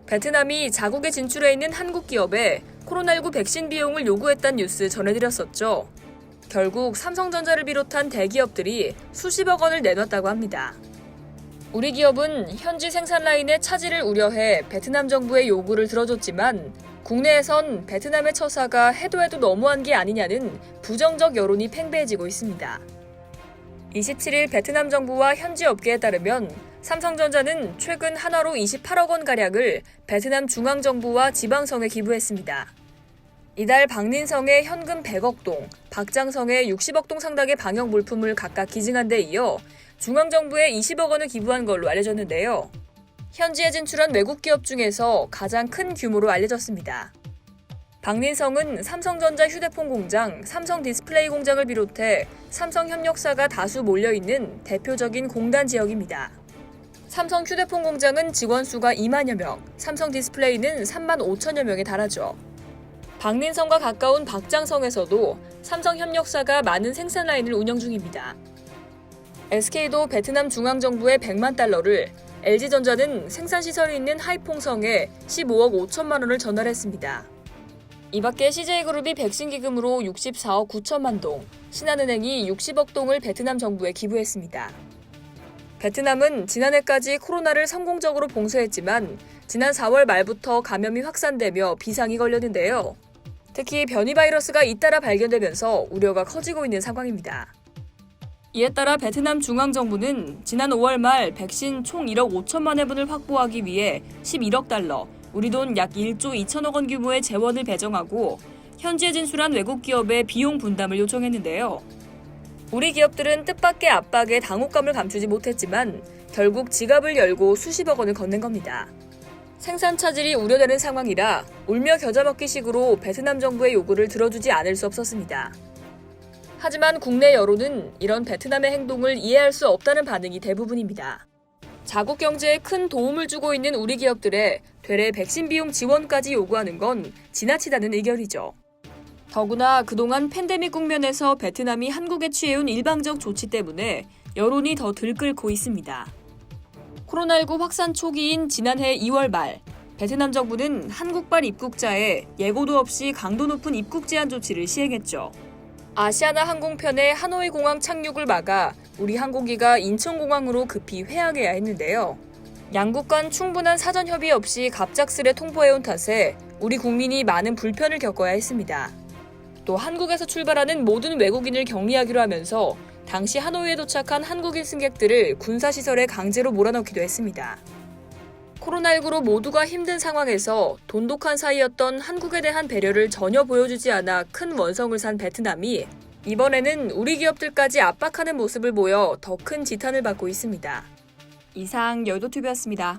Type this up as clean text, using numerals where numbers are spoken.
베트남이 자국에 진출해 있는 한국 기업에 코로나19 백신 비용을 요구했다는 뉴스 전해드렸었죠. 결국 삼성전자를 비롯한 대기업들이 수십억 원을 내놨다고 합니다. 우리 기업은 현지 생산 라인의 차질을 우려해 베트남 정부의 요구를 들어줬지만 국내에선 베트남의 처사가 해도 너무한 게 아니냐는 부정적 여론이 팽배해지고 있습니다. 27일 베트남 정부와 현지 업계에 따르면 삼성전자는 최근 한화로 28억 원가량을 베트남 중앙정부와 지방성에 기부했습니다. 이달 박린성에 현금 100억 동, 박장성에 60억 동 상당의 방역 물품을 각각 기증한 데 이어 중앙정부에 20억 원을 기부한 걸로 알려졌는데요. 현지에 진출한 외국 기업 중에서 가장 큰 규모로 알려졌습니다. 박린성은 삼성전자 휴대폰 공장, 삼성 디스플레이 공장을 비롯해 삼성 협력사가 다수 몰려있는 대표적인 공단 지역입니다. 삼성 휴대폰 공장은 직원 수가 2만여 명, 삼성 디스플레이는 3만 5천여 명에 달하죠. 박린성과 가까운 박장성에서도 삼성 협력사가 많은 생산 라인을 운영 중입니다. SK도 베트남 중앙정부에 100만 달러를, LG전자는 생산시설이 있는 하이퐁성에 15억 5천만 원을 전달했습니다. 이 밖에 CJ그룹이 백신 기금으로 64억 9천만 동, 신한은행이 60억 동을 베트남 정부에 기부했습니다. 베트남은 지난해까지 코로나를 성공적으로 봉쇄했지만 지난 4월 말부터 감염이 확산되며 비상이 걸렸는데요. 특히 변이 바이러스가 잇따라 발견되면서 우려가 커지고 있는 상황입니다. 이에 따라 베트남 중앙정부는 지난 5월 말 백신 총 1억 5천만 회분을 확보하기 위해 11억 달러, 우리 돈 약 1조 2천억 원 규모의 재원을 배정하고 현지에 진출한 외국 기업의 비용 분담을 요청했는데요. 우리 기업들은 뜻밖의 압박에 당혹감을 감추지 못했지만 결국 지갑을 열고 수십억 원을 건넨 겁니다. 생산 차질이 우려되는 상황이라 울며 겨자 먹기식으로 베트남 정부의 요구를 들어주지 않을 수 없었습니다. 하지만 국내 여론은 이런 베트남의 행동을 이해할 수 없다는 반응이 대부분입니다. 자국 경제에 큰 도움을 주고 있는 우리 기업들의 되레 백신 비용 지원까지 요구하는 건 지나치다는 의견이죠. 더구나 그동안 팬데믹 국면에서 베트남이 한국에 취해온 일방적 조치 때문에 여론이 더 들끓고 있습니다. 코로나19 확산 초기인 지난해 2월 말, 베트남 정부는 한국발 입국자에 예고도 없이 강도 높은 입국 제한 조치를 시행했죠. 아시아나 항공편의 하노이 공항 착륙을 막아 우리 항공기가 인천공항으로 급히 회항해야 했는데요. 양국 간 충분한 사전 협의 없이 갑작스레 통보해온 탓에 우리 국민이 많은 불편을 겪어야 했습니다. 또 한국에서 출발하는 모든 외국인을 격리하기로 하면서 당시 하노이에 도착한 한국인 승객들을 군사시설에 강제로 몰아넣기도 했습니다. 코로나19로 모두가 힘든 상황에서 돈독한 사이였던 한국에 대한 배려를 전혀 보여주지 않아 큰 원성을 산 베트남이 이번에는 우리 기업들까지 압박하는 모습을 보여 더 큰 지탄을 받고 있습니다. 이상 여의도TV였습니다.